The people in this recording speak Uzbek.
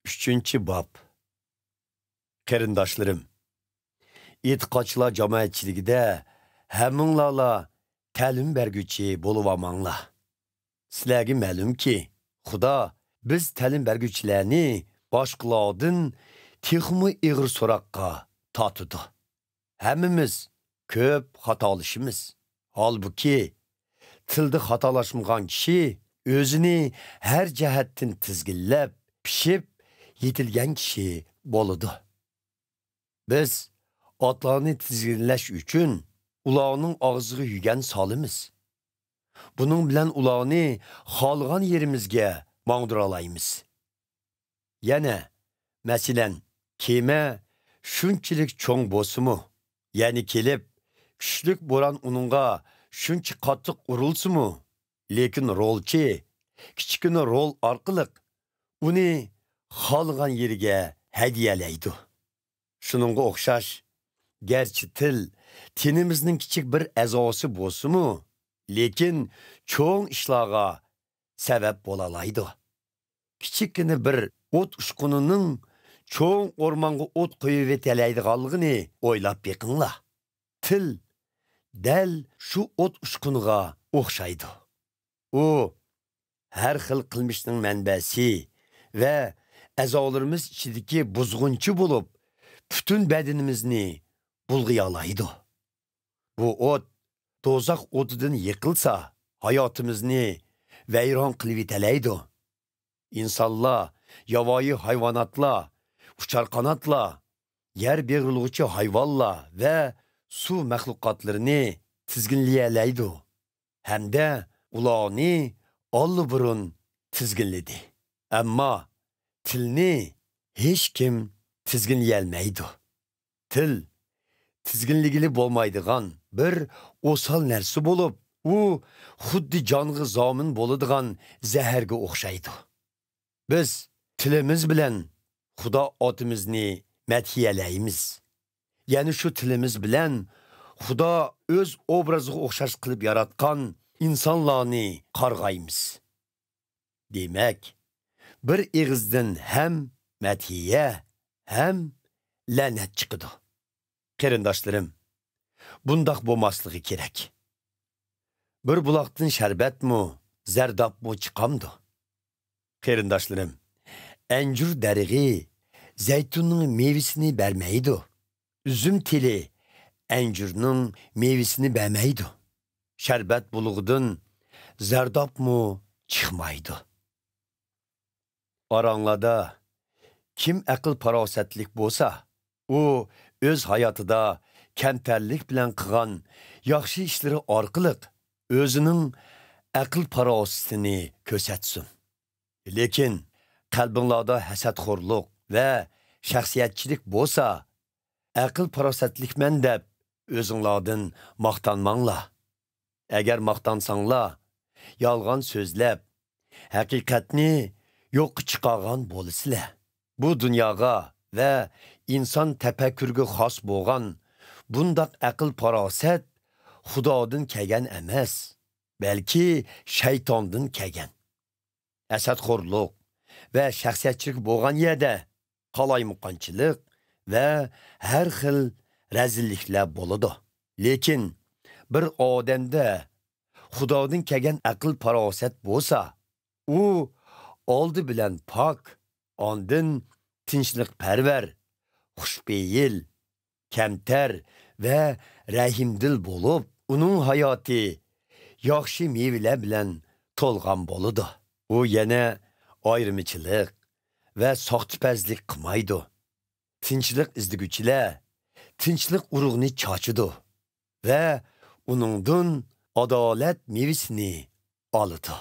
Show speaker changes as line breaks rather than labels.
Üçüncü bab. Qarindoshlarım, e'tiqodchilar jamoatchiligida hammanglarla ta'lim berguvchi bo'lib olmanglar. Sizlarga ma'lumki, Xudo biz ta'lim berguvchilarni boshqalardan texmi ig'ir so'roqqa tortdi. Hammamiz ko'p xatolashimiz. Holbuki, tilda xatolashmagan kishi o'zini har jihatdan tizginlab, pishib, yetilgan kishi bo'ladi. Biz otlarni tizginlash uchun ularning og'ziga yugan solimiz. Bunun bilan ularni xohlagan yerimizga mangdira olamiz. Yana, masalan, kema shunchalik cho'ng bo'lsa-mu, ya'ni kelib, kuchlik bo'ron uningga shuncha qattiq urilsa-mu, lekin rolchi kichkina rol orqali uni xohlagan yeriga hadiyalaydi. Shuningga o'xshash, garchi til tenimizning kichik bir a'zosi bo'lsa-mu, lekin cho'ng ishlarga sabab bo'la oladi. Kichikina bir o't ushqunining cho'ng o'rmonga o't qo'yib etalaydiganligini o'ylab beqinglar. Til dal shu o't ushquniga o'xshaydi. U har xil qilmishning manbasi va a'zolarimiz ichidagi buzg'unchi bo'lib, butun badanimizni bulg'ay oladi. Bu o't do'zax o'tidan yiqilsa, hayotimizni vayron qilib etalaydi. İnsanlar, yovvoyi hayvonotlar, uchar qanotlar, yer beg'ilg'uchi hayvonlar va suv maxluqotlarini tizginlayalaydi. Hamda ularni olli-burun tizginladi. Ammo tilni hech kim tizginlayolmaydi. Til tizginligili bo'lmaydigan bir o'sal narsa bo'lib, u xuddi jonga zomin bo'ladigan zaharga o'xshaydi. Biz tilimiz bilan Xudo otimizni madhiyalaymiz. Ya'ni shu tilimiz bilan Xudo o'z obraziga o'xshash qilib yaratgan insonlarni qarg'aymiz. Demak, bir ig'izdan ham madhiya, ham la'nat chiqadi. Qarindoshlarim, bundoq bo'lmasligi kerak. Bir buloqdan sharbatmi, zardobmi chiqamdi. Qarindoshlarim, anjur darig'i zaytunning mevasini bermaydi. Üzüm tili anjurning mevasini bermaydi. Sharbat bulug'idan zardobmi chiqmaydi. Oranglarda kim aql farosatlik bo'lsa, u o'z hayotida kamtarlik bilan qilgan yaxshi ishlari orqali o'zining aql farosatini ko'rsatsin. Lekin qalbinglarda hasadxo'rlik va shaxsiyatchilik bo'lsa, aql farosatlikman deb o'zinglardan maqtanmanglar. Agar maqtansanglar, yolg'on so'zlab, haqiqatni yo'qqa chiqargan bo'lasizlar. Bu dunyoga va inson tafakkurga xos bo'lgan bundoq aql farosat Xudodan kelgan emas, balki shaytondan kelgan. Hasadxo'rlik va shaxsiyatchilik bo'lgan yerda qalaymaqonchilik va har xil razilliklar bo'ladi. Lekin bir odamda Xudodan kelgan aql farosat bo'lsa, u oldi bilan pok, ondan tinchlikparvar, xushbeyil, kamtar va rahimdil bo'lib, uning hayoti yaxshi mevalar bilan to'lgan bo'ladi. U yana ayrimchilik va soxtipazlik qilmaydi. Tinchlik izdiguvchilar tinchlik urug'ini chochidi va uningdan adolat mevasini oladi.